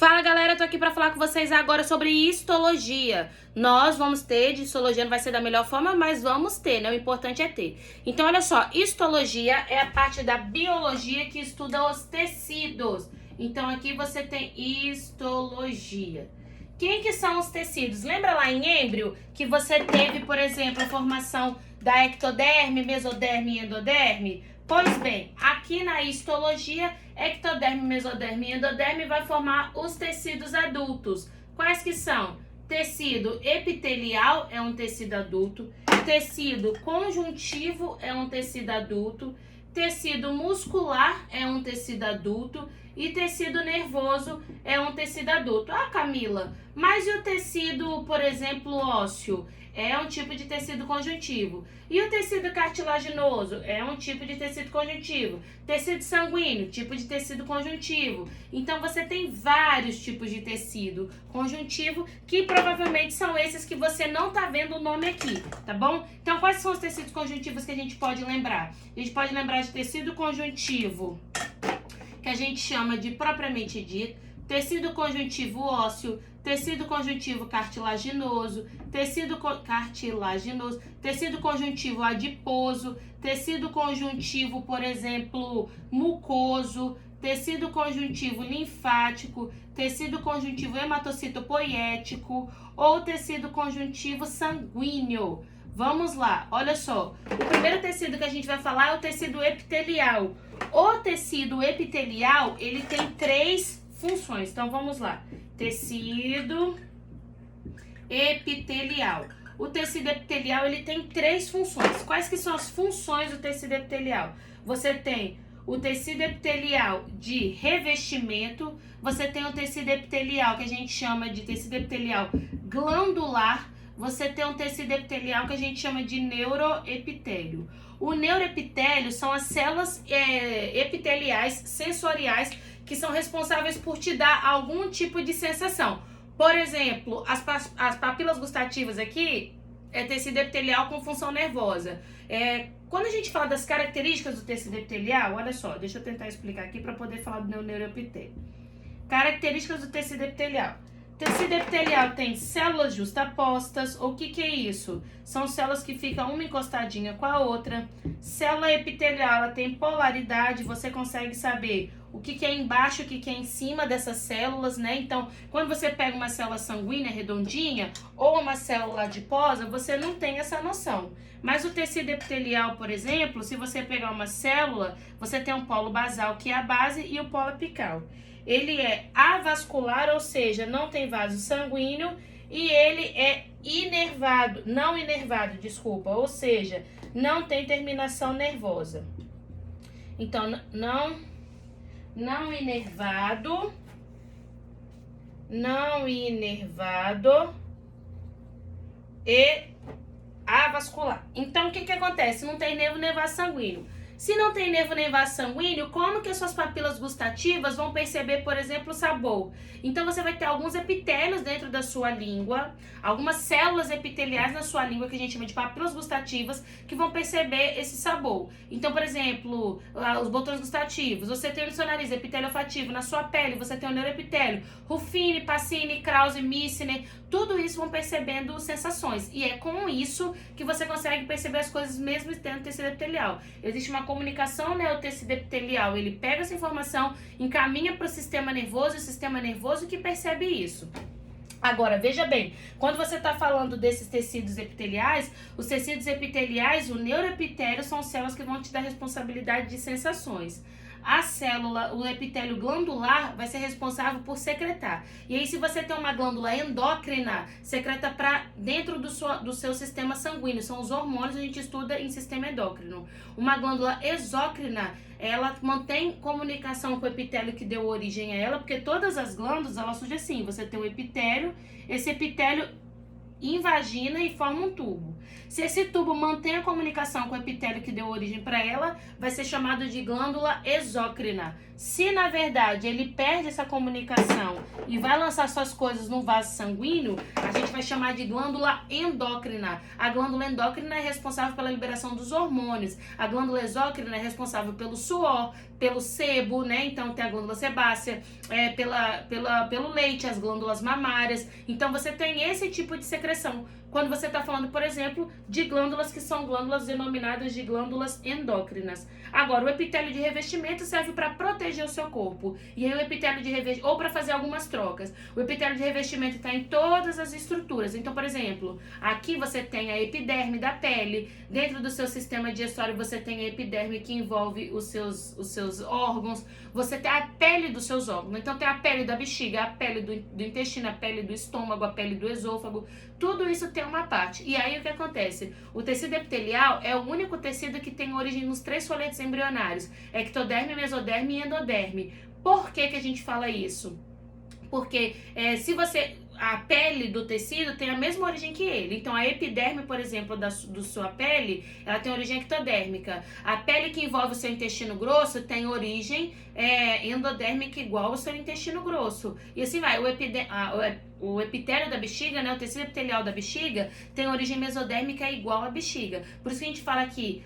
Fala galera, tô aqui pra falar com vocês agora sobre histologia. Nós vamos ter, de histologia não vai ser da melhor forma, mas vamos ter, né? O importante é ter. Então olha só, histologia é a parte da biologia que estuda os tecidos. Então aqui você tem histologia. Quem que são os tecidos? Lembra lá em êmbrio que você teve, por exemplo, a formação da ectoderme, mesoderme e endoderme? Pois bem, aqui na histologia, ectoderme, mesoderme e endoderme vai formar os tecidos adultos. Quais que são? Tecido epitelial é um tecido adulto, tecido conjuntivo é um tecido adulto, tecido muscular é um tecido adulto e tecido nervoso é um tecido adulto. Ah, Camila, mas e o tecido, por exemplo, ósseo? É um tipo de tecido conjuntivo. E o tecido cartilaginoso? É um tipo de tecido conjuntivo. Tecido sanguíneo? Tipo de tecido conjuntivo. Então você tem vários tipos de tecido conjuntivo, que provavelmente são esses que você não tá vendo o nome aqui, tá bom? Então quais são os tecidos conjuntivos que a gente pode lembrar? A gente pode lembrar de tecido conjuntivo, que a gente chama de propriamente dito, tecido conjuntivo ósseo, tecido conjuntivo cartilaginoso, tecido conjuntivo adiposo, tecido conjuntivo, por exemplo, mucoso, tecido conjuntivo linfático, tecido conjuntivo hematocitopoiético ou tecido conjuntivo sanguíneo. Vamos lá, olha só. O primeiro tecido que a gente vai falar é o tecido epitelial. O tecido epitelial, ele tem três funções. Então, vamos lá. Tecido epitelial. O tecido epitelial, ele tem três funções. Quais que são as funções do tecido epitelial? Você tem o tecido epitelial de revestimento, você tem o tecido epitelial que a gente chama de tecido epitelial glandular, você tem um tecido epitelial que a gente chama de neuroepitélio. O neuroepitélio são as células epiteliais sensoriais que são responsáveis por te dar algum tipo de sensação. Por exemplo, as papilas gustativas aqui é tecido epitelial com função nervosa. Quando a gente fala das características do tecido epitelial, olha só, deixa eu tentar explicar aqui para poder falar do neuroepitélio. Características do tecido epitelial. Tecido epitelial tem células justapostas. O que é isso? São células que ficam uma encostadinha com a outra. Célula epitelial, ela tem polaridade, você consegue saber o que é embaixo, o que é em cima dessas células, né? Então, quando você pega uma célula sanguínea redondinha ou uma célula adiposa, você não tem essa noção. Mas o tecido epitelial, por exemplo, se você pegar uma célula, você tem um polo basal, que é a base, e o polo apical. Ele é avascular, ou seja, não tem vaso sanguíneo, e ele é inervado, não inervado, desculpa, ou seja, não tem terminação nervosa. Então, não inervado e avascular. Então, o que acontece? Não tem nervo nem vaso sanguíneo. Se não tem nervo nem vaso sanguíneo, como que as suas papilas gustativas vão perceber, por exemplo, o sabor? Então, você vai ter alguns epitélios dentro da sua língua, algumas células epiteliais na sua língua, que a gente chama de papilas gustativas, que vão perceber esse sabor. Então, por exemplo, os botões gustativos, você tem no seu nariz epitélio olfativo, na sua pele você tem o neuroepitélio, Ruffini, Pacini, Krause, Missner, tudo isso vão percebendo sensações. E é com isso que você consegue perceber as coisas mesmo tendo tecido epitelial. Existe uma comunicação, né? O tecido epitelial, ele pega essa informação, encaminha para o sistema nervoso, e o sistema nervoso que percebe isso. Agora, veja bem, quando você está falando desses tecidos epiteliais, os tecidos epiteliais, o neuroepitélio, são células que vão te dar responsabilidade de sensações. A célula, o epitélio glandular, vai ser responsável por secretar. E aí, se você tem uma glândula endócrina, secreta para dentro do seu sistema sanguíneo. São os hormônios, a gente estuda em sistema endócrino. Uma glândula exócrina, ela mantém comunicação com o epitélio que deu origem a ela, porque todas as glândulas, elas surgem assim. Você tem o epitélio, esse epitélio invagina e forma um tubo. Se esse tubo mantém a comunicação com o epitélio que deu origem para ela, vai ser chamado de glândula exócrina. Se na verdade ele perde essa comunicação e vai lançar suas coisas no vaso sanguíneo, a gente vai chamar de glândula endócrina. A glândula endócrina é responsável pela liberação dos hormônios. A glândula exócrina é responsável pelo suor, pelo sebo, né? Então tem a glândula sebácea, pelo leite, as glândulas mamárias. Então você tem esse tipo de secreção. Quando você está falando, por exemplo, de glândulas que são glândulas denominadas de glândulas endócrinas. Agora, o epitélio de revestimento serve para proteger o seu corpo. E aí o epitélio de revestimento, ou para fazer algumas trocas. O epitélio de revestimento está em todas as estruturas. Então, por exemplo, aqui você tem a epiderme da pele. Dentro do seu sistema digestório você tem a epiderme que envolve os seus órgãos. Você tem a pele dos seus órgãos. Então tem a pele da bexiga, a pele do intestino, a pele do estômago, a pele do esôfago. Tudo isso tem uma parte. E aí o que acontece? O tecido epitelial é o único tecido que tem origem nos 3 foletes embrionários: ectoderme, mesoderme e endoderme. Por que a gente fala isso? Porque a pele do tecido tem a mesma origem que ele. Então, a epiderme, por exemplo, do sua pele, ela tem origem ectodérmica. A pele que envolve o seu intestino grosso tem origem endodérmica igual ao seu intestino grosso. E assim vai. O epitélio da bexiga, né, o tecido epitelial da bexiga, tem origem mesodérmica igual à bexiga. Por isso que a gente fala que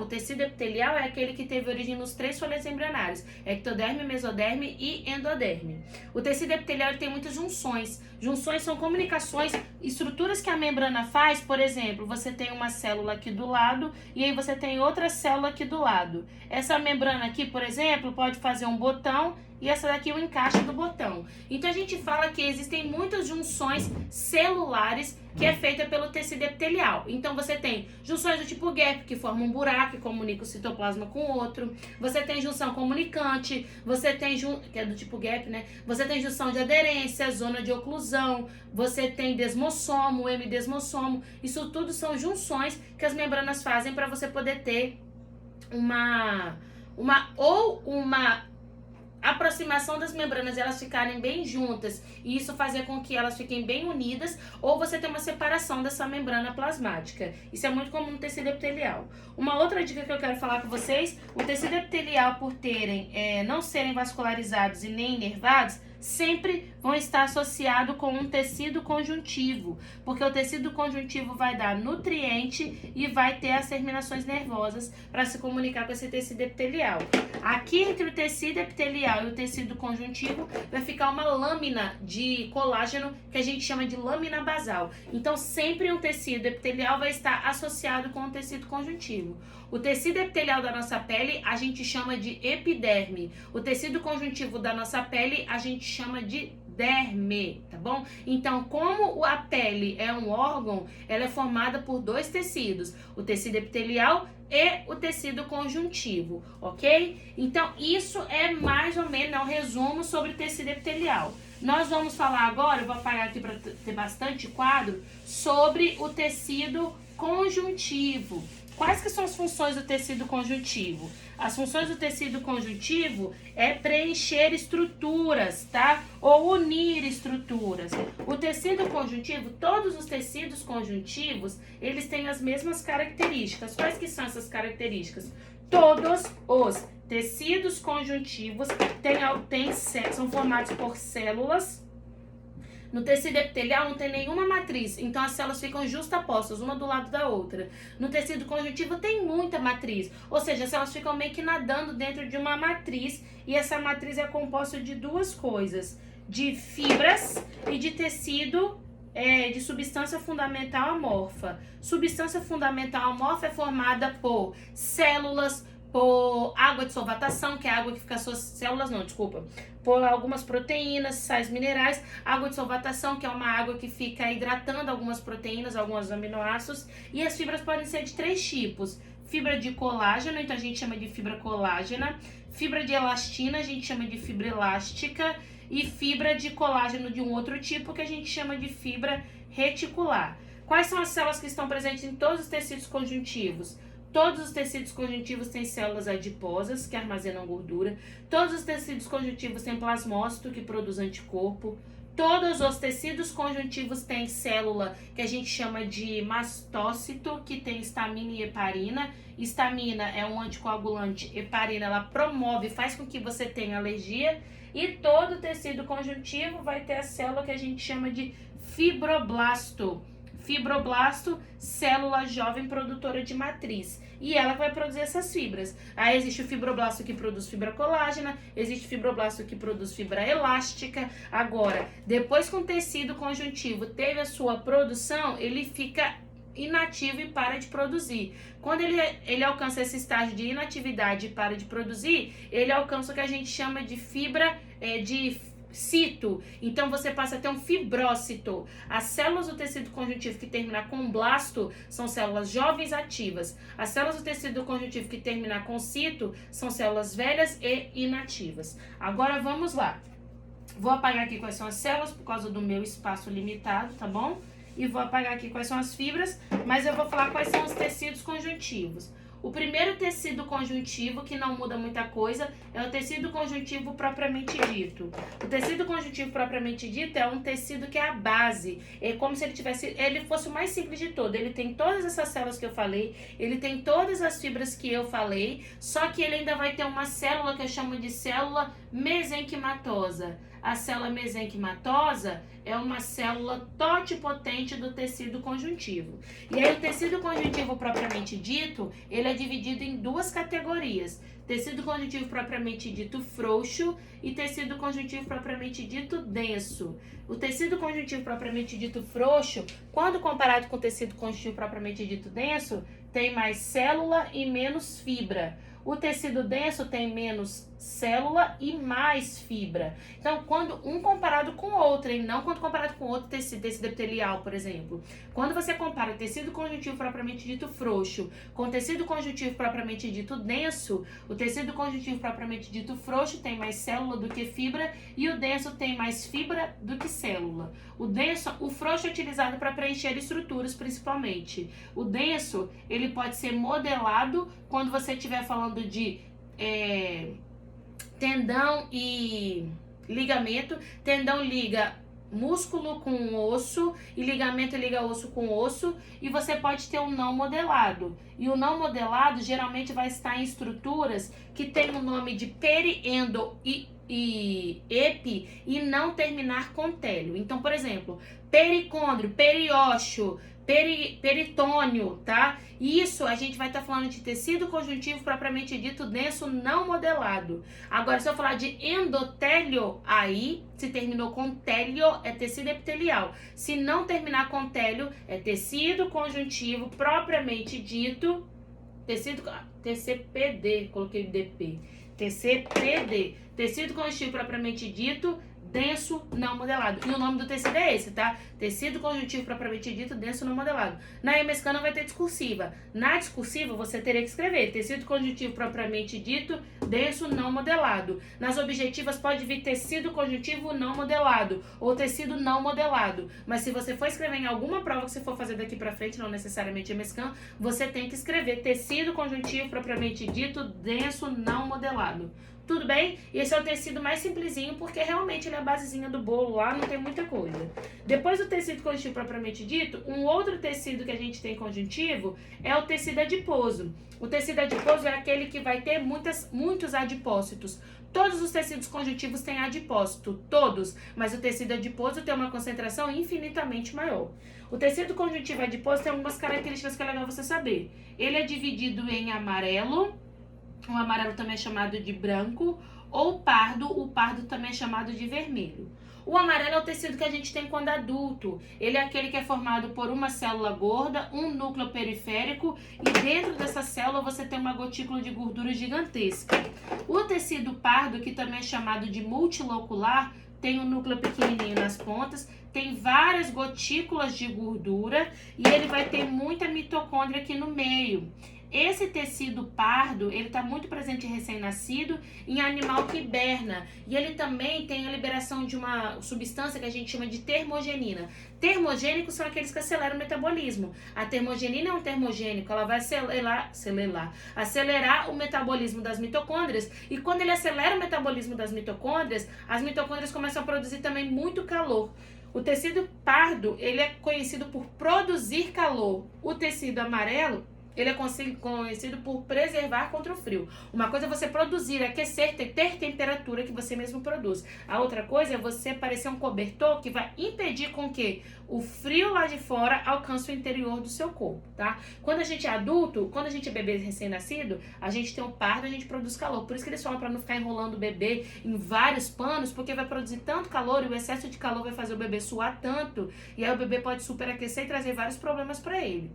o tecido epitelial é aquele que teve origem nos 3 foletes embrionários: ectoderme, mesoderme e endoderme. O tecido epitelial ele tem muitas junções. Junções são comunicações, estruturas que a membrana faz. Por exemplo, você tem uma célula aqui do lado e aí você tem outra célula aqui do lado. Essa membrana aqui, por exemplo, pode fazer um botão e essa daqui é o encaixe do botão. Então a gente fala que existem muitas junções celulares que é feita pelo tecido epitelial. Então você tem junções do tipo gap, que formam um buraco e comunica o citoplasma com o outro. Você tem junção comunicante, você tem que é do tipo gap, né? Você tem junção de aderência, zona de oclusão, você tem desmossomo, hemidesmossomo. Isso tudo são junções que as membranas fazem para você poder ter uma aproximação das membranas, elas ficarem bem juntas e isso fazer com que elas fiquem bem unidas, ou você ter uma separação dessa membrana plasmática. Isso é muito comum no tecido epitelial. Uma outra dica que eu quero falar com vocês: o tecido epitelial, por não serem vascularizados e nem inervados, sempre vão estar associados com um tecido conjuntivo, porque o tecido conjuntivo vai dar nutriente e vai ter as terminações nervosas para se comunicar com esse tecido epitelial. Aqui entre o tecido epitelial e o tecido conjuntivo vai ficar uma lâmina de colágeno que a gente chama de lâmina basal. Então sempre um tecido epitelial vai estar associado com o tecido conjuntivo. O tecido epitelial da nossa pele a gente chama de epiderme. O tecido conjuntivo da nossa pele a gente chama de derme, tá bom? Então, como a pele é um órgão, ela é formada por 2 tecidos: o tecido epitelial e o tecido conjuntivo, ok? Então, isso é mais ou menos um resumo sobre o tecido epitelial. Nós vamos falar agora, eu vou apagar aqui para ter bastante quadro, sobre o tecido conjuntivo. Quais que são as funções do tecido conjuntivo? As funções do tecido conjuntivo é preencher estruturas, tá? Ou unir estruturas. O tecido conjuntivo, todos os tecidos conjuntivos, eles têm as mesmas características. Quais que são essas características? Todos os tecidos conjuntivos são formados por células. No tecido epitelial não tem nenhuma matriz, então as células ficam justapostas, uma do lado da outra. No tecido conjuntivo tem muita matriz, ou seja, as células ficam meio que nadando dentro de uma matriz, e essa matriz é composta de 2 coisas: de fibras e de tecido de substância fundamental amorfa. Substância fundamental amorfa é formada por células, por água de solvatação, que é a água que fica por algumas proteínas, sais minerais, água de solvatação, que é uma água que fica hidratando algumas proteínas, alguns aminoácidos, e as fibras podem ser de 3 tipos: fibra de colágeno, então a gente chama de fibra colágena; fibra de elastina, a gente chama de fibra elástica; e fibra de colágeno de um outro tipo, que a gente chama de fibra reticular. Quais são as células que estão presentes em todos os tecidos conjuntivos? Todos os tecidos conjuntivos têm células adiposas, que armazenam gordura. Todos os tecidos conjuntivos têm plasmócito, que produz anticorpo. Todos os tecidos conjuntivos têm célula que a gente chama de mastócito, que tem histamina e heparina. Histamina é um anticoagulante, heparina ela promove, faz com que você tenha alergia. E todo tecido conjuntivo vai ter a célula que a gente chama de fibroblasto. Fibroblasto, célula jovem produtora de matriz. E ela vai produzir essas fibras. Aí existe o fibroblasto que produz fibra colágena, existe o fibroblasto que produz fibra elástica. Agora, depois que um tecido conjuntivo teve a sua produção, ele fica inativo e para de produzir. Quando ele alcança esse estágio de inatividade e para de produzir, ele alcança o que a gente chama de fibra de cito. Então você passa a ter um fibrócito. As células do tecido conjuntivo que terminar com blasto são células jovens ativas. As células do tecido conjuntivo que terminar com cito são células velhas e inativas. Agora vamos lá. Vou apagar aqui quais são as células por causa do meu espaço limitado, tá bom? E vou apagar aqui quais são as fibras, mas eu vou falar quais são os tecidos conjuntivos. O primeiro tecido conjuntivo, que não muda muita coisa, é o tecido conjuntivo propriamente dito. O tecido conjuntivo propriamente dito é um tecido que é a base. É como se ele fosse o mais simples de todo. Ele tem todas essas células que eu falei, ele tem todas as fibras que eu falei, só que ele ainda vai ter uma célula que eu chamo de célula mesenquimatosa. A célula mesenquimatosa é uma célula totipotente do tecido conjuntivo. E aí o tecido conjuntivo propriamente dito, ele é dividido em duas categorias. Tecido conjuntivo propriamente dito frouxo e tecido conjuntivo propriamente dito denso. O tecido conjuntivo propriamente dito frouxo, quando comparado com o tecido conjuntivo propriamente dito denso, tem mais célula e menos fibra. O tecido denso tem menos célula e mais fibra. Então, quando um comparado com o outro, e não quando comparado com outro tecido epitelial, por exemplo. Quando você compara o tecido conjuntivo propriamente dito frouxo com o tecido conjuntivo propriamente dito denso, o tecido conjuntivo propriamente dito frouxo tem mais célula do que fibra e o denso tem mais fibra do que célula. O frouxo é utilizado para preencher estruturas, principalmente. O denso, ele pode ser modelado quando você estiver falando de tendão e ligamento. Tendão liga músculo com osso e ligamento liga osso com osso, e você pode ter um não modelado. E o não modelado geralmente vai estar em estruturas que tem o nome de periendo e epi e não terminar com télio. Então, por exemplo, pericôndrio, periósteo, peritônio, tá? Isso a gente vai estar falando de tecido conjuntivo propriamente dito denso não modelado. Agora, se eu falar de endotélio, aí, se terminou com télio, é tecido epitelial. Se não terminar com télio, é tecido conjuntivo propriamente dito, TCPD, coloquei DP, TCPD, tecido conjuntivo propriamente dito, denso não modelado. E o nome do tecido é esse, tá? Tecido conjuntivo propriamente dito, denso não modelado. Na EMESCAN não vai ter discursiva. Na discursiva você teria que escrever tecido conjuntivo propriamente dito, denso não modelado. Nas objetivas pode vir tecido conjuntivo não modelado ou tecido não modelado. Mas se você for escrever em alguma prova que você for fazer daqui pra frente, não necessariamente EMESCAN, você tem que escrever tecido conjuntivo propriamente dito, denso não modelado. Tudo bem? Esse é o tecido mais simplesinho, porque realmente ele é a basezinha do bolo lá, não tem muita coisa. Depois do tecido conjuntivo propriamente dito, um outro tecido que a gente tem conjuntivo é o tecido adiposo. O tecido adiposo é aquele que vai ter muitos adipócitos. Todos os tecidos conjuntivos têm adipócito, todos, mas o tecido adiposo tem uma concentração infinitamente maior. O tecido conjuntivo adiposo tem algumas características que é legal você saber. Ele é dividido em amarelo, o amarelo também é chamado de branco, ou pardo, o pardo também é chamado de vermelho. O amarelo é o tecido que a gente tem quando adulto. Ele é aquele que é formado por uma célula gorda, um núcleo periférico, e dentro dessa célula você tem uma gotícula de gordura gigantesca. O tecido pardo, que também é chamado de multilocular, tem um núcleo pequenininho nas pontas, tem várias gotículas de gordura e ele vai ter muita mitocôndria aqui no meio. esse tecido pardo, ele está muito presente em recém-nascido, em animal que hiberna. E ele também tem a liberação de uma substância que a gente chama de termogenina. Termogênicos são aqueles que aceleram o metabolismo. A termogenina é um termogênico, ela vai acelerar o metabolismo das mitocôndrias. E quando ele acelera o metabolismo das mitocôndrias, as mitocôndrias começam a produzir também muito calor. O tecido pardo, ele é conhecido por produzir calor. O tecido amarelo, ele é conhecido por preservar contra o frio. Uma coisa é você produzir, aquecer, ter temperatura que você mesmo produz. A outra coisa é você parecer um cobertor que vai impedir com que o frio lá de fora alcance o interior do seu corpo, tá? Quando a gente é adulto, quando a gente é bebê recém-nascido, a gente tem o pardo, a gente produz calor. Por isso que eles falam para não ficar enrolando o bebê em vários panos, porque vai produzir tanto calor e o excesso de calor vai fazer o bebê suar tanto, e aí o bebê pode superaquecer e trazer vários problemas para ele.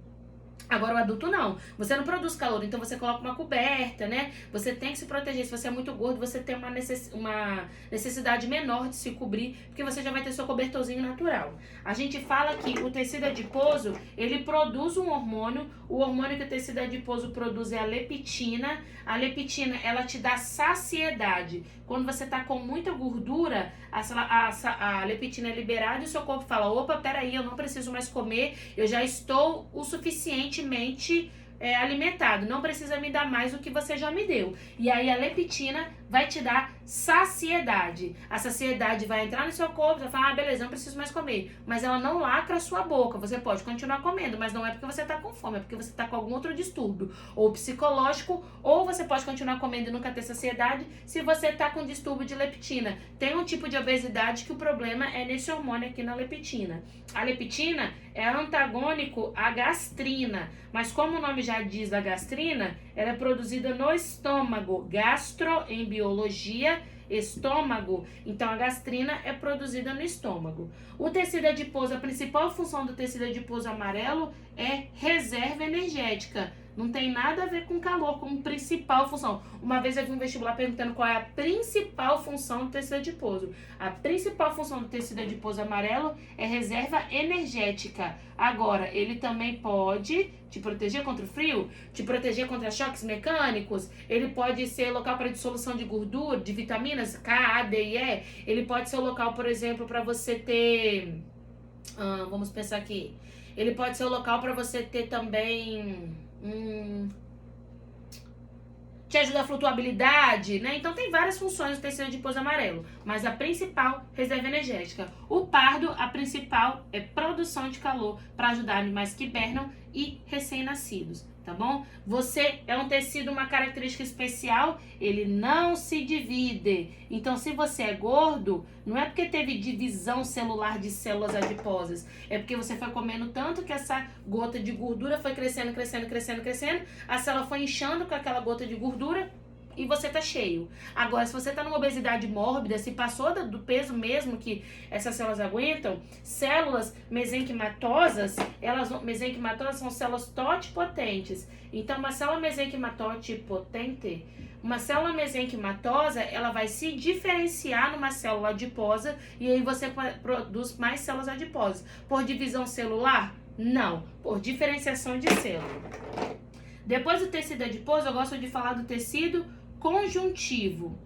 Agora o adulto não, você não produz calor, então você coloca uma coberta, né? Você tem que se proteger, se você é muito gordo, você tem uma necessidade menor de se cobrir, porque você já vai ter seu cobertorzinho natural. A gente fala que o tecido adiposo, ele produz um hormônio, o hormônio que o tecido adiposo produz é a leptina. A leptina, ela te dá saciedade. Quando você tá com muita gordura, a leptina é liberada e o seu corpo fala, opa, peraí, eu não preciso mais comer, eu já estou o suficientemente alimentado, não precisa me dar mais do que você já me deu. E aí a leptina vai te dar saciedade. A saciedade vai entrar no seu corpo, vai falar, beleza, não preciso mais comer. Mas ela não lacra a sua boca, você pode continuar comendo, mas não é porque você tá com fome, é porque você tá com algum outro distúrbio, ou psicológico, ou você pode continuar comendo e nunca ter saciedade se você tá com distúrbio de leptina. Tem um tipo de obesidade que o problema é nesse hormônio aqui na leptina. A leptina é antagônico à gastrina, mas como o nome já diz da gastrina, ela é produzida no estômago, gastro em biologia, estômago, então a gastrina é produzida no estômago. O tecido adiposo, a principal função do tecido adiposo amarelo é reserva energética. Não tem nada a ver com calor, como principal função. Uma vez eu vi um vestibular perguntando qual é a principal função do tecido adiposo. A principal função do tecido adiposo amarelo é reserva energética. Agora, ele também pode te proteger contra o frio, te proteger contra choques mecânicos, ele pode ser local para dissolução de gordura, de vitaminas K, A, D e E. Ele pode ser o local, por exemplo, para você ter... vamos pensar aqui. Ele pode ser o local para você ter também... te ajuda a flutuabilidade, né? Então tem várias funções do tecido adiposo amarelo, mas a principal, reserva energética. O pardo, a principal é produção de calor para ajudar animais que hibernam e recém-nascidos, tá bom? Você é um tecido, uma característica especial, ele não se divide. Então, se você é gordo, não é porque teve divisão celular de células adiposas, é porque você foi comendo tanto que essa gota de gordura foi crescendo, a célula foi inchando com aquela gota de gordura e você tá cheio. Agora, se você tá numa obesidade mórbida, se passou do peso mesmo que essas células aguentam, células mesenquimatosas, mesenquimatosas são células totipotentes. Então, uma célula mesenquimatotipotente, uma célula mesenquimatosa, ela vai se diferenciar numa célula adiposa e aí você produz mais células adiposas. Por divisão celular? Não, por diferenciação de célula. Depois do tecido adiposo, eu gosto de falar do tecido conjuntivo.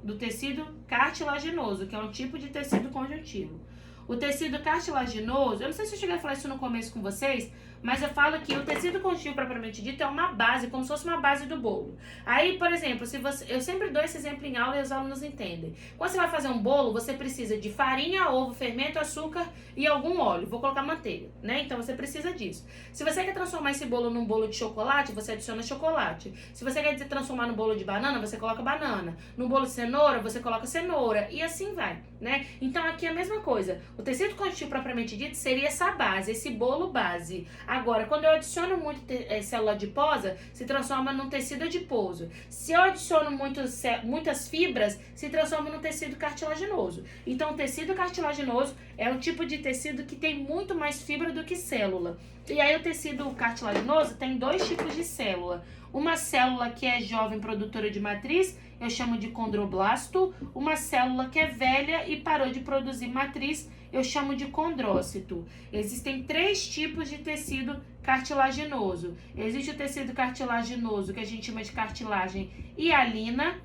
Do tecido cartilaginoso, que é um tipo de tecido conjuntivo. O tecido cartilaginoso, eu não sei se eu cheguei a falar isso no começo com vocês, mas eu falo que o tecido conjuntivo propriamente dito é uma base, como se fosse uma base do bolo. Aí, por exemplo, eu sempre dou esse exemplo em aula e os alunos entendem. Quando você vai fazer um bolo, você precisa de farinha, ovo, fermento, açúcar e algum óleo. Vou colocar manteiga, né? Então você precisa disso. Se você quer transformar esse bolo num bolo de chocolate, você adiciona chocolate. Se você quer transformar num bolo de banana, você coloca banana. Num bolo de cenoura, você coloca cenoura. E assim vai, né? Então aqui é a mesma coisa. O tecido conjuntivo propriamente dito seria essa base, esse bolo base. Agora, quando eu adiciono muito célula adiposa, se transforma num tecido adiposo. Se eu adiciono muitas fibras, se transforma num tecido cartilaginoso. Então, o tecido cartilaginoso é um tipo de tecido que tem muito mais fibra do que célula. E aí, o tecido cartilaginoso tem dois tipos de célula. Uma célula que é jovem produtora de matriz, eu chamo de condroblasto. Uma célula que é velha e parou de produzir matriz, eu chamo de condrócito. Existem 3 tipos de tecido cartilaginoso. Existe o tecido cartilaginoso, que a gente chama de cartilagem hialina.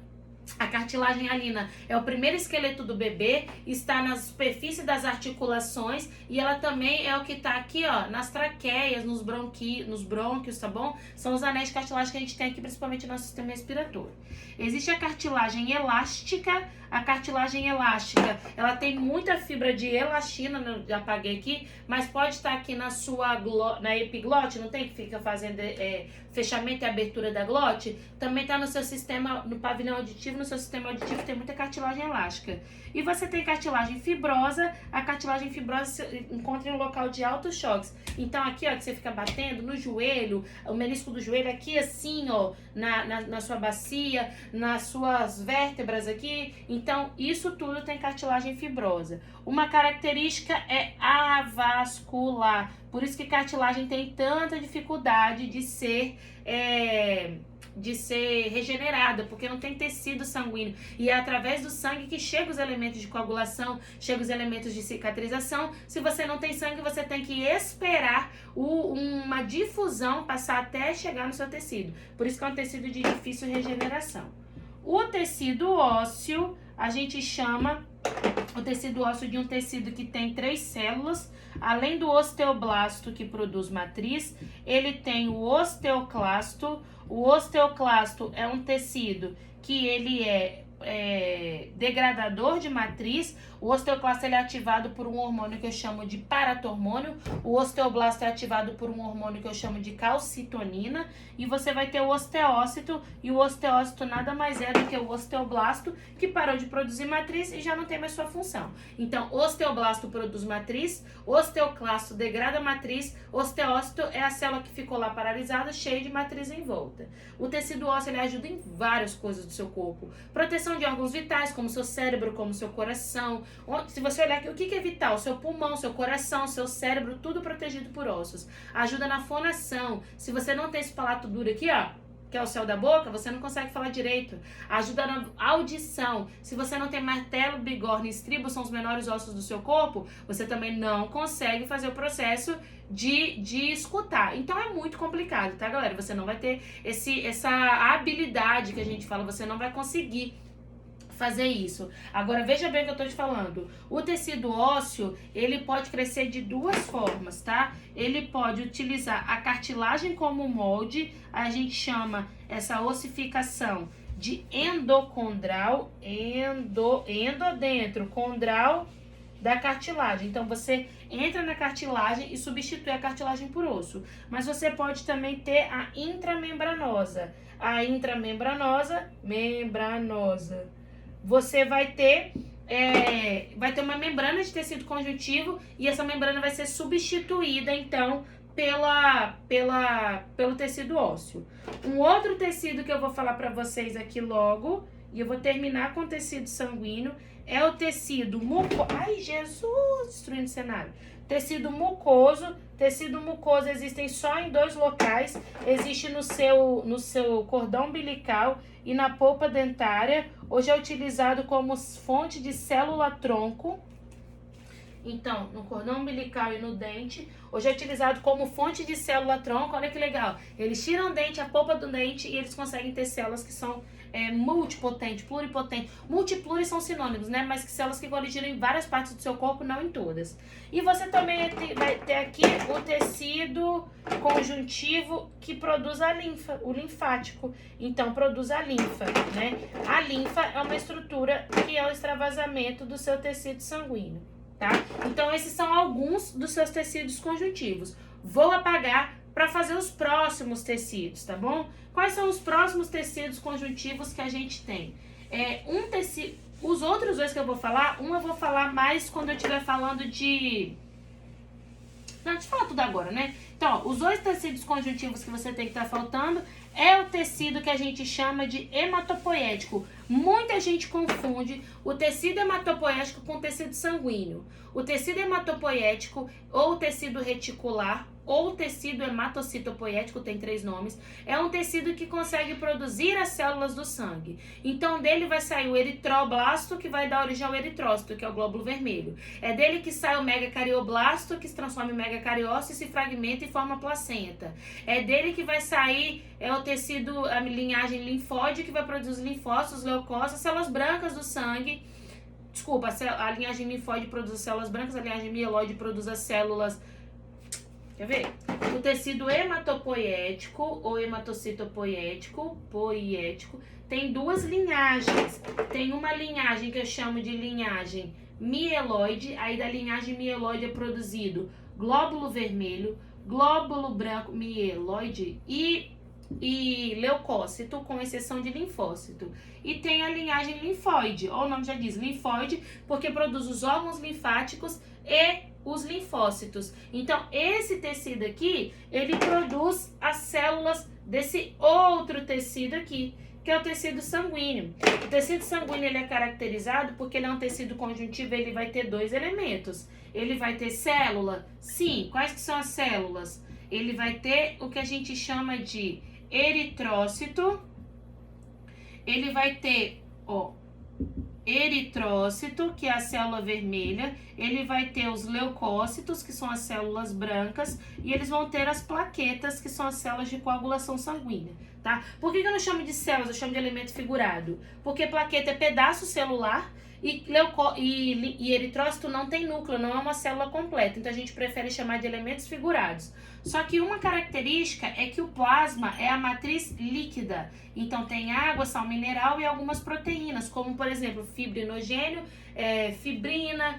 A cartilagem hialina é o primeiro esqueleto do bebê, está na superfície das articulações e ela também é o que está aqui, ó, nas traqueias, nos brônquios, tá bom? São os anéis de cartilagem que a gente tem aqui, principalmente no nosso sistema respiratório. Existe a cartilagem elástica. A cartilagem elástica, ela tem muita fibra de elastina, já apaguei aqui, mas pode estar aqui na epiglote, não tem que fica fazendo fechamento e abertura da glote? Também está no seu sistema, no pavilhão auditivo, no seu sistema auditivo tem muita cartilagem elástica. E você tem cartilagem fibrosa, a cartilagem fibrosa se encontra em um local de altos choques. Então aqui, ó, que você fica batendo no joelho, o menisco do joelho aqui assim, ó, na sua bacia, nas suas vértebras aqui. Então, isso tudo tem cartilagem fibrosa. Uma característica é avascular. Por isso que cartilagem tem tanta dificuldade de ser regenerada, porque não tem tecido sanguíneo. E é através do sangue que chegam os elementos de coagulação, chegam os elementos de cicatrização. Se você não tem sangue, você tem que esperar uma difusão passar até chegar no seu tecido. Por isso que é um tecido de difícil regeneração. O tecido ósseo, a gente chama o tecido ósseo de um tecido que tem 3 células. Além do osteoblasto, que produz matriz, ele tem o osteoclasto. O osteoclasto é um tecido que ele é degradador de matriz. O osteoclasto ele é ativado por um hormônio que eu chamo de paratormônio. O osteoblasto é ativado por um hormônio que eu chamo de calcitonina. E você vai ter o osteócito, e o osteócito nada mais é do que o osteoblasto, que parou de produzir matriz e já não tem mais sua função. Então, osteoblasto produz matriz, osteoclasto degrada matriz, osteócito é a célula que ficou lá paralisada, cheia de matriz em volta. O tecido ósseo ele ajuda em várias coisas do seu corpo. Proteção de órgãos vitais, como seu cérebro, como seu coração. Se você olhar aqui, o que é vital? Seu pulmão, seu coração, seu cérebro, tudo protegido por ossos. Ajuda na fonação. Se você não tem esse palato duro aqui, ó, que é o céu da boca, você não consegue falar direito. Ajuda na audição. Se você não tem martelo, bigorna e estribo, são os menores ossos do seu corpo, você também não consegue fazer o processo de escutar. Então é muito complicado, tá, galera? Você não vai ter essa habilidade que a gente fala, você não vai conseguir fazer isso. Agora, veja bem o que eu tô te falando. O tecido ósseo, ele pode crescer de 2 formas, tá? Ele pode utilizar a cartilagem como molde, a gente chama essa ossificação de endocondral, endodentro, condral da cartilagem. Então, você entra na cartilagem e substitui a cartilagem por osso. Mas você pode também ter a intramembranosa. A intramembranosa, você vai ter uma membrana de tecido conjuntivo e essa membrana vai ser substituída, então, pelo tecido ósseo. Um outro tecido que eu vou falar para vocês aqui logo, e eu vou terminar com o tecido sanguíneo, é o tecido mucoso. Ai, Jesus, destruindo o cenário. Tecido mucoso. Tecido mucoso existem só em 2 locais. Existe no seu cordão umbilical e na polpa dentária. Hoje é utilizado como fonte de célula-tronco. Então, no cordão umbilical e no dente, hoje é utilizado como fonte de célula-tronco. Olha que legal. Eles tiram o dente, a polpa do dente, e eles conseguem ter células que são multipotentes, pluripotentes. Multipluri são sinônimos, né? Mas que células que colidiram em várias partes do seu corpo, não em todas. E você também vai ter aqui o tecido conjuntivo que produz a linfa, o linfático. Então, produz a linfa, né? A linfa é uma estrutura que é o extravasamento do seu tecido sanguíneo. Tá? Então, esses são alguns dos seus tecidos conjuntivos. Vou apagar para fazer os próximos tecidos, tá bom? Quais são os próximos tecidos conjuntivos que a gente tem? Os outros 2 que eu vou falar, eu vou falar mais quando eu estiver falando de... Não, deixa eu falar tudo agora, né? Então, ó, os 2 tecidos conjuntivos que você tem que estar faltando é o tecido que a gente chama de hematopoético. Muita gente confunde o tecido hematopoético com o tecido sanguíneo. O tecido hematopoético ou o tecido reticular ou o tecido hematocitopoético, tem 3 nomes, é um tecido que consegue produzir as células do sangue. Então dele vai sair o eritroblasto, que vai dar origem ao eritrócito, que é o glóbulo vermelho. É dele que sai o megacardioblasto, que se transforma em megacariócito e se fragmenta e forma placenta. É dele que vai sair o tecido, a linhagem linfóide, que vai produzir os linfócitos, leucócitos, células brancas do sangue. Desculpa, a linhagem linfóide produz as células brancas, a linhagem mieloide produz as células... Quer ver? O tecido hematopoético ou hematocitopoético, poiético, tem 2 linhagens. Tem uma linhagem que eu chamo de linhagem mieloide, aí da linhagem mieloide é produzido glóbulo vermelho, glóbulo branco, mieloide e leucócito, com exceção de linfócito. E tem a linhagem linfóide, ou o nome já diz linfóide, porque produz os órgãos linfáticos e os linfócitos. Então, esse tecido aqui, ele produz as células desse outro tecido aqui, que é o tecido sanguíneo. O tecido sanguíneo, ele é caracterizado porque ele é um tecido conjuntivo, ele vai ter 2 elementos. Ele vai ter célula? Sim. Quais que são as células? Ele vai ter o que a gente chama de eritrócito. Ele vai ter, eritrócito, que é a célula vermelha, ele vai ter os leucócitos, que são as células brancas, e eles vão ter as plaquetas, que são as células de coagulação sanguínea, tá? Por que eu não chamo de células, eu chamo de elemento figurado? Porque plaqueta é pedaço celular e eritrócito não tem núcleo, não é uma célula completa, então a gente prefere chamar de elementos figurados. Só que uma característica é que o plasma é a matriz líquida, então tem água, sal mineral e algumas proteínas, como por exemplo fibrinogênio, fibrina,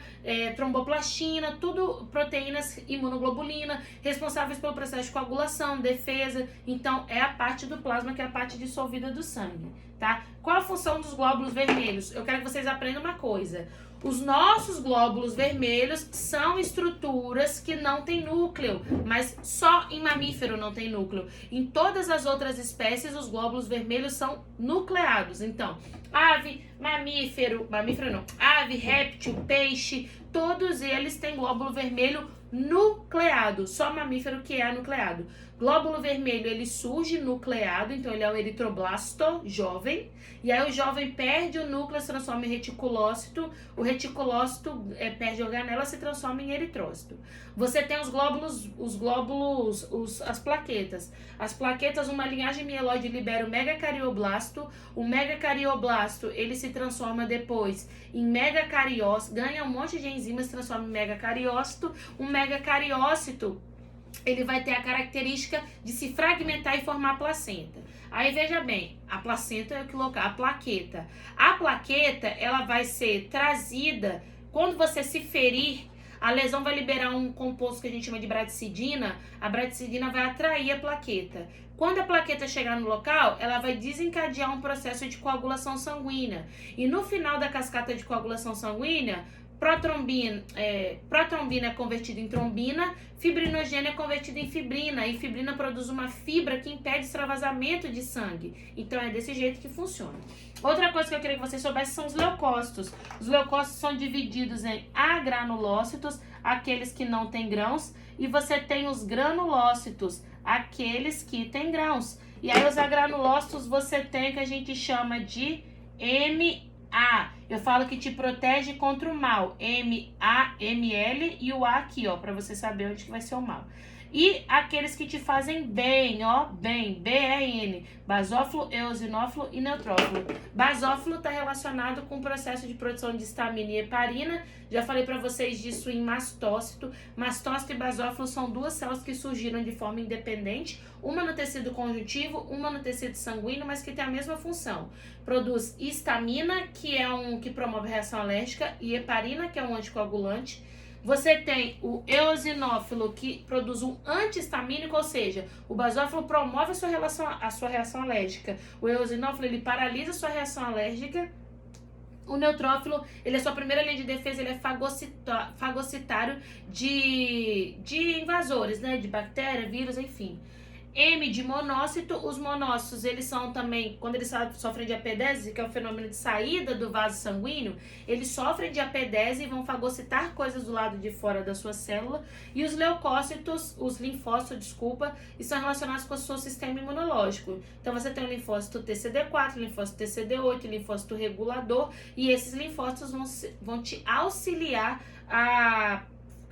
tromboplastina, tudo proteínas, imunoglobulina, responsáveis pelo processo de coagulação, defesa. Então é a parte do plasma que é a parte dissolvida do sangue, tá? Qual a função dos glóbulos vermelhos? Eu quero que vocês aprendam uma coisa. Os nossos glóbulos vermelhos são estruturas que não têm núcleo, mas só em mamífero não tem núcleo. Em todas as outras espécies, os glóbulos vermelhos são nucleados. Então, ave, ave, réptil, peixe, todos eles têm glóbulo vermelho nucleado, só mamífero que é anucleado. Glóbulo vermelho, ele surge nucleado, então ele é o eritroblasto jovem, e aí o jovem perde o núcleo, se transforma em reticulócito, o reticulócito perde a organela, se transforma em eritrócito. Você tem os glóbulos, as plaquetas. As plaquetas, uma linhagem mieloide libera o megacardioblasto, o megacardioblasto, ele se transforma depois em megacariócito, ganha um monte de enzimas, se transforma em megacariócito, o megacariócito, ele vai ter a característica de se fragmentar e formar placenta. Aí veja bem, a placenta é o que local, a plaqueta. A plaqueta, ela vai ser trazida, quando você se ferir, a lesão vai liberar um composto que a gente chama de bradicidina, a bradicidina vai atrair a plaqueta. Quando a plaqueta chegar no local, ela vai desencadear um processo de coagulação sanguínea. E no final da cascata de coagulação sanguínea, protrombina é convertida em trombina, fibrinogênio é convertido em fibrina, e fibrina produz uma fibra que impede extravasamento de sangue. Então é desse jeito que funciona. Outra coisa que eu queria que vocês soubessem são os leucócitos. Os leucócitos são divididos em agranulócitos, aqueles que não têm grãos, e você tem os granulócitos, aqueles que têm grãos. E aí os agranulócitos você tem o que a gente chama de MA. Eu falo que te protege contra o mal. MAML e o A aqui, ó, para você saber onde que vai ser o mal. E aqueles que te fazem bem, ó, bem, BRN, basófilo, eosinófilo e neutrófilo. Basófilo está relacionado com o processo de produção de histamina e heparina. Já falei para vocês disso em mastócito. Mastócito e basófilo são 2 células que surgiram de forma independente, uma no tecido conjuntivo, uma no tecido sanguíneo, mas que tem a mesma função. Produz histamina, que é que promove reação alérgica, e heparina, que é um anticoagulante. Você tem o eosinófilo, que produz um antihistamínico, ou seja, o basófilo promove a sua reação alérgica. O eosinófilo, ele paralisa a sua reação alérgica. O neutrófilo, ele é a sua primeira linha de defesa, ele é fagocitário de invasores, né? De bactéria, vírus, enfim. M de monócito. Os monócitos, eles são também, quando eles sofrem de apedese, que é o fenômeno de saída do vaso sanguíneo, eles sofrem de apedese e vão fagocitar coisas do lado de fora da sua célula. E os leucócitos, os linfócitos, desculpa, estão relacionados com o seu sistema imunológico. Então você tem o linfócito TCD4, linfócito TCD8, linfócito regulador, e esses linfócitos vão te auxiliar a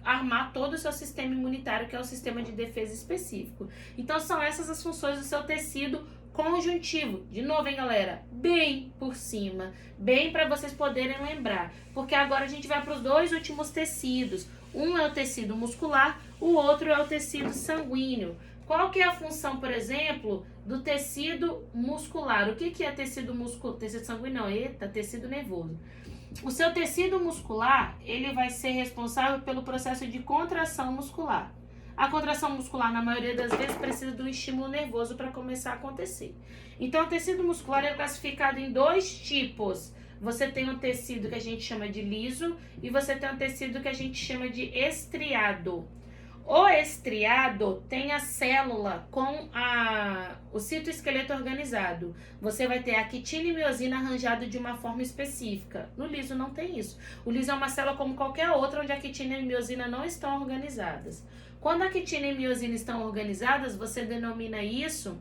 armar todo o seu sistema imunitário, que é o sistema de defesa específico. Então são essas as funções do seu tecido conjuntivo. De novo, hein, galera? Bem por cima, bem para vocês poderem lembrar, porque agora a gente vai para os dois últimos tecidos. Um é o tecido muscular, o outro é o tecido sanguíneo. Qual que é a função, por exemplo, do tecido muscular? O que é tecido muscular? Tecido sanguíneo não, eita, tecido nervoso. O seu tecido muscular, ele vai ser responsável pelo processo de contração muscular. A contração muscular, na maioria das vezes, precisa de um estímulo nervoso para começar a acontecer. Então, o tecido muscular é classificado em dois tipos. Você tem um tecido que a gente chama de liso e você tem um tecido que a gente chama de estriado. O estriado tem a célula com o citoesqueleto organizado. Você vai ter a quitina e miosina arranjado de uma forma específica. No liso não tem isso. O liso é uma célula como qualquer outra, onde a quitina e miosina não estão organizadas. Quando a quitina e miosina estão organizadas, você denomina isso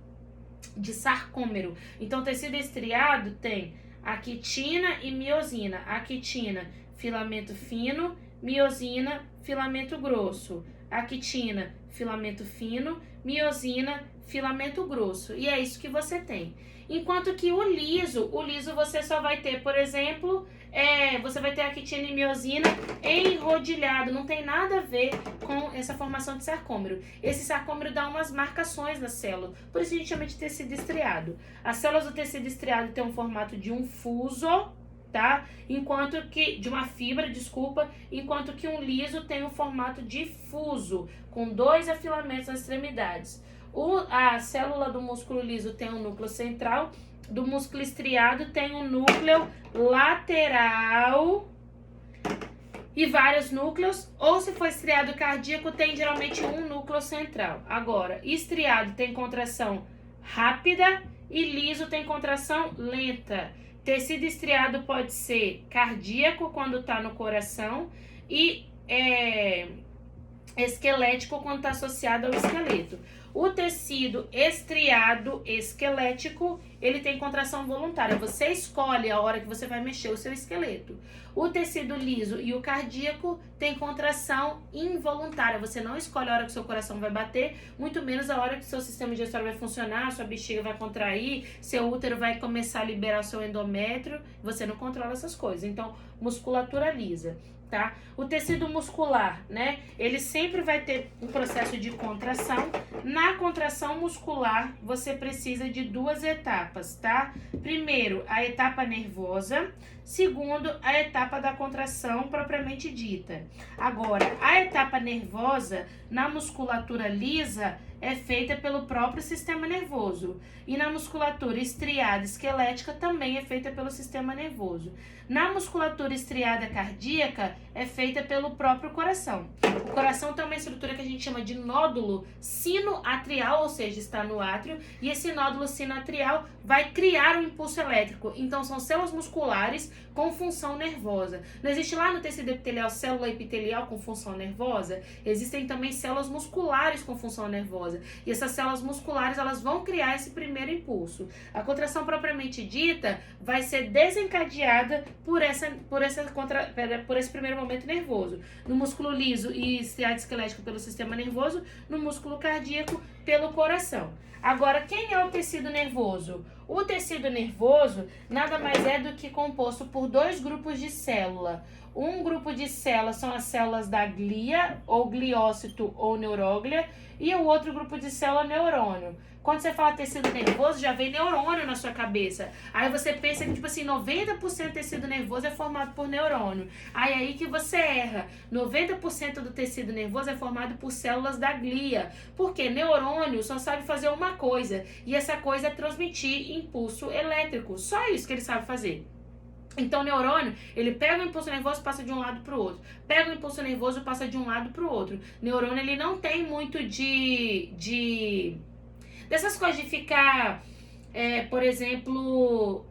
de sarcômero. Então, o tecido estriado tem a quitina e miosina. A quitina, filamento fino, miosina, filamento grosso. A quitina, filamento fino, miosina, filamento grosso. E é isso que você tem. Enquanto que o liso você só vai ter, por exemplo, você vai ter a quitina e miosina enrodilhado. Não tem nada a ver com essa formação de sarcômero. Esse sarcômero dá umas marcações na célula. Por isso a gente chama de tecido estriado. As células do tecido estriado têm um formato de um fuso, tá? Enquanto que um liso tem o formato de fuso, com dois afilamentos nas extremidades. A célula do músculo liso tem um núcleo central, do músculo estriado tem um núcleo lateral e vários núcleos, ou se for estriado cardíaco, tem geralmente um núcleo central. Agora, estriado tem contração rápida e liso tem contração lenta. Tecido estriado pode ser cardíaco quando está no coração e esquelético quando está associado ao esqueleto. O tecido estriado esquelético, ele tem contração voluntária. Você escolhe a hora que você vai mexer o seu esqueleto. O tecido liso e o cardíaco tem contração involuntária. Você não escolhe a hora que o seu coração vai bater, muito menos a hora que o seu sistema digestório vai funcionar, sua bexiga vai contrair, seu útero vai começar a liberar o seu endométrio. Você não controla essas coisas. Então, musculatura lisa. Tá? O tecido muscular, né? Ele sempre vai ter um processo de contração. Na contração muscular, você precisa de duas etapas, tá? Primeiro, a etapa nervosa. Segundo, a etapa da contração propriamente dita. Agora, a etapa nervosa na musculatura lisa é feita pelo próprio sistema nervoso. E na musculatura estriada esquelética também é feita pelo sistema nervoso. Na musculatura estriada cardíaca é feita pelo próprio coração. O coração tem uma estrutura que a gente chama de nódulo sinoatrial, ou seja, está no átrio, e esse nódulo sinoatrial vai criar um impulso elétrico. Então são células musculares com função nervosa. Não existe lá no tecido epitelial célula epitelial com função nervosa? Existem também células musculares com função nervosa. E essas células musculares, elas vão criar esse primeiro impulso. A contração propriamente dita vai ser desencadeada por esse primeiro momento nervoso. No músculo liso e estriado esquelético pelo sistema nervoso, no músculo cardíaco pelo coração. Agora, quem é o tecido nervoso? O tecido nervoso nada mais é do que composto por dois grupos de célula. Um grupo de células são as células da glia, ou gliócito, ou neuróglia, e o outro grupo de célula neurônio. Quando você fala tecido nervoso, já vem neurônio na sua cabeça. Aí você pensa que, tipo assim, 90% do tecido nervoso é formado por neurônio. Aí que você erra. 90% do tecido nervoso é formado por células da glia. Porque neurônio só sabe fazer uma coisa. E essa coisa é transmitir impulso elétrico. Só isso que ele sabe fazer. Então, o neurônio, ele pega o impulso nervoso e passa de um lado para o outro. Pega o impulso nervoso e passa de um lado para o outro. Neurônio, ele não tem muito de Dessas coisas de ficar, por exemplo,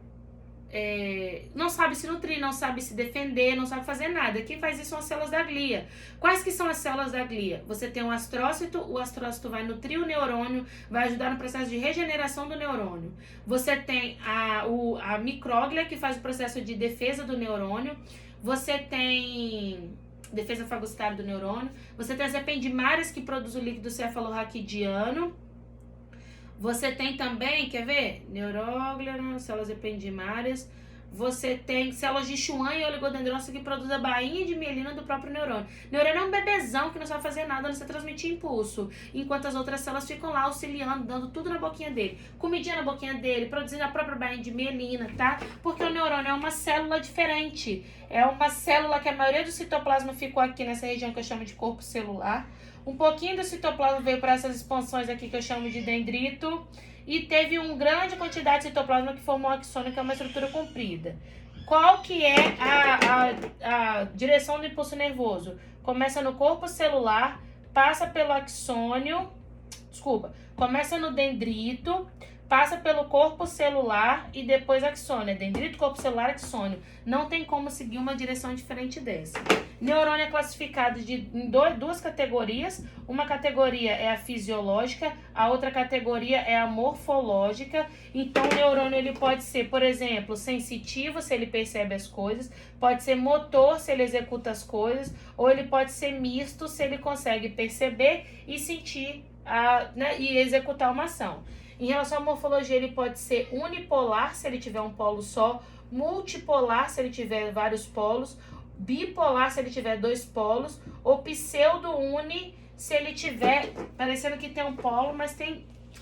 não sabe se nutrir, não sabe se defender, não sabe fazer nada. Quem faz isso são as células da glia. Quais que são as células da glia? Você tem um astrócito, o astrócito vai nutrir o neurônio, vai ajudar no processo de regeneração do neurônio. Você tem a micróglia, que faz o processo de defesa do neurônio. Você tem defesa fagocitária do neurônio. Você tem as ependimárias, que produzem o líquido cefalorraquidiano. Você tem também, quer ver? Neuróglia, células ependimárias. Você tem células de Schwann e oligodendrócito, que produzem a bainha de mielina do próprio neurônio. O neurônio é um bebezão que não sabe fazer nada, não sabe transmitir impulso. Enquanto as outras células ficam lá auxiliando, dando tudo na boquinha dele. Comidinha na boquinha dele, produzindo a própria bainha de mielina, tá? Porque o neurônio é uma célula diferente. É uma célula que a maioria do citoplasma ficou aqui nessa região que eu chamo de corpo celular. Um pouquinho do citoplasma veio para essas expansões aqui que eu chamo de dendrito. E teve uma grande quantidade de citoplasma que formou a axônio, que é uma estrutura comprida. Qual que é a direção do impulso nervoso? Começa no corpo celular, passa pelo axônio, começa no dendrito, passa pelo corpo celular e depois axônio. Dendrito, corpo celular, axônio. Não tem como seguir uma direção diferente dessa. Neurônio é classificado em duas categorias. Uma categoria é a fisiológica, a outra categoria é a morfológica. Então, o neurônio ele pode ser, por exemplo, sensitivo, se ele percebe as coisas, pode ser motor, se ele executa as coisas, ou ele pode ser misto, se ele consegue perceber e sentir e executar uma ação. Em relação à morfologia, ele pode ser unipolar, se ele tiver um polo só, multipolar, se ele tiver vários polos, bipolar, se ele tiver dois polos, ou pseudo-uni, se ele tiver, parecendo que tem um polo, mas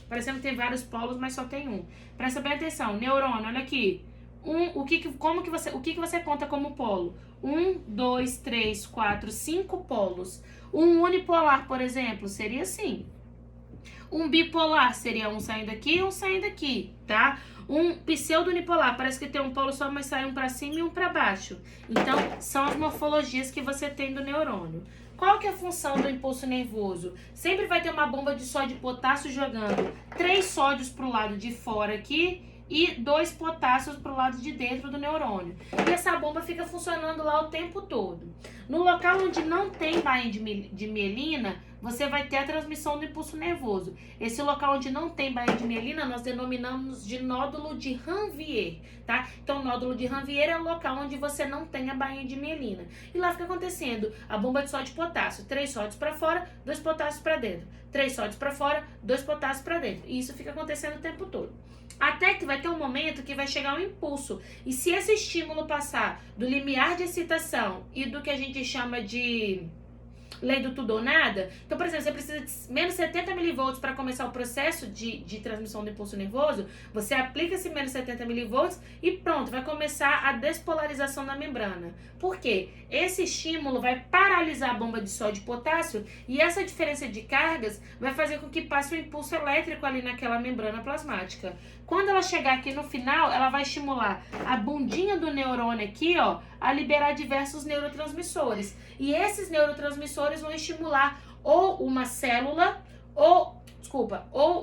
parecendo que tem vários polos, mas só tem um. Presta bem atenção, neurônio, olha aqui. O que você conta como polo? 1, 2, 3, 4, 5 polos. Um unipolar, por exemplo, seria assim. Um bipolar seria um saindo aqui e um saindo aqui, tá? Um pseudo-unipolar, parece que tem um polo só, mas sai um para cima e um para baixo. Então, são as morfologias que você tem do neurônio. Qual que é a função do impulso nervoso? Sempre vai ter uma bomba de sódio e potássio jogando 3 sódios para o lado de fora aqui e 2 potássios para o lado de dentro do neurônio. E essa bomba fica funcionando lá o tempo todo. No local onde não tem bainha de mielina, você vai ter a transmissão do impulso nervoso. Esse local onde não tem bainha de mielina, nós denominamos de nódulo de Ranvier, tá? Então, o nódulo de Ranvier é o local onde você não tem a bainha de mielina. E lá fica acontecendo a bomba de sódio e potássio. 3 sódios para fora, 2 potássios para dentro. 3 sódios para fora, 2 potássios para dentro. E isso fica acontecendo o tempo todo. Até que vai ter um momento que vai chegar um impulso. E se esse estímulo passar do limiar de excitação e do que a gente chama de lei do tudo ou nada, então, por exemplo, você precisa de menos 70 milivolts para começar o processo de transmissão do impulso nervoso, você aplica esse menos 70 milivolts e pronto, vai começar a despolarização da membrana. Por quê? Esse estímulo vai paralisar a bomba de sódio e potássio e essa diferença de cargas vai fazer com que passe um impulso elétrico ali naquela membrana plasmática. Quando ela chegar aqui no final, ela vai estimular a bundinha do neurônio aqui, ó, a liberar diversos neurotransmissores. E esses neurotransmissores vão estimular ou uma célula, ou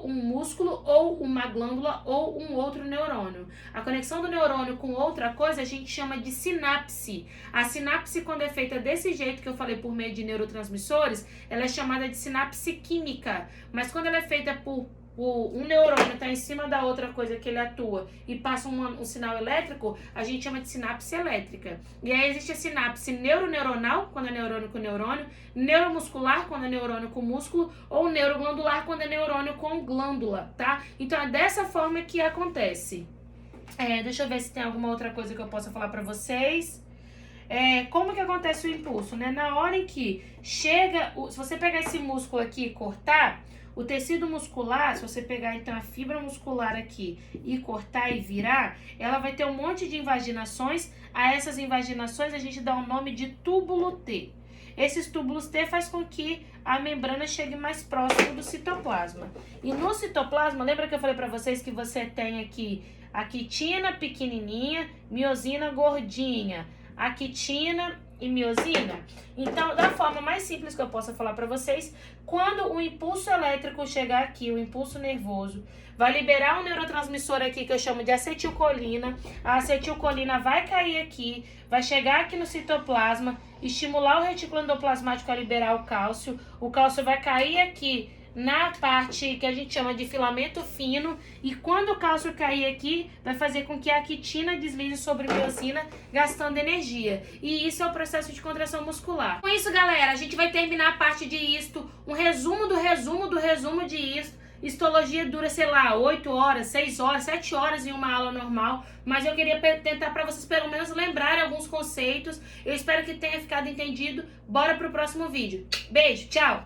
um músculo, ou uma glândula, ou um outro neurônio. A conexão do neurônio com outra coisa a gente chama de sinapse. A sinapse, quando é feita desse jeito que eu falei por meio de neurotransmissores, ela é chamada de sinapse química. Mas quando ela é feita por um neurônio está em cima da outra coisa que ele atua e passa um sinal elétrico, a gente chama de sinapse elétrica. E aí existe a sinapse neuroneuronal, quando é neurônio com neurônio, neuromuscular, quando é neurônio com músculo, ou neuroglandular, quando é neurônio com glândula, tá? Então é dessa forma que acontece. Deixa eu ver se tem alguma outra coisa que eu possa falar para vocês. Como que acontece o impulso, né? Na hora em que chega, se você pegar esse músculo aqui e cortar, o tecido muscular, se você pegar então a fibra muscular aqui e cortar e virar, ela vai ter um monte de invaginações. A essas invaginações a gente dá o nome de túbulo T. Esses túbulos T faz com que a membrana chegue mais próximo do citoplasma. E no citoplasma, lembra que eu falei para vocês que você tem aqui a quitina pequenininha, miosina gordinha, a quitina e miosina? Então, da forma mais simples que eu possa falar para vocês, quando o impulso elétrico chegar aqui, o impulso nervoso, vai liberar um neurotransmissor aqui que eu chamo de acetilcolina. A acetilcolina vai cair aqui, vai chegar aqui no citoplasma, estimular o retículo endoplasmático a liberar o cálcio vai cair aqui na parte que a gente chama de filamento fino, e quando o cálcio cair aqui, vai fazer com que a quitina deslize sobre a miosina, gastando energia. E isso é o processo de contração muscular. Com isso, galera, a gente vai terminar a parte de isto, um resumo do resumo de isto. Histologia dura, sei lá, 8 horas, 6 horas, 7 horas em uma aula normal, mas eu queria tentar para vocês pelo menos lembrarem alguns conceitos. Eu espero que tenha ficado entendido. Bora pro próximo vídeo. Beijo, tchau!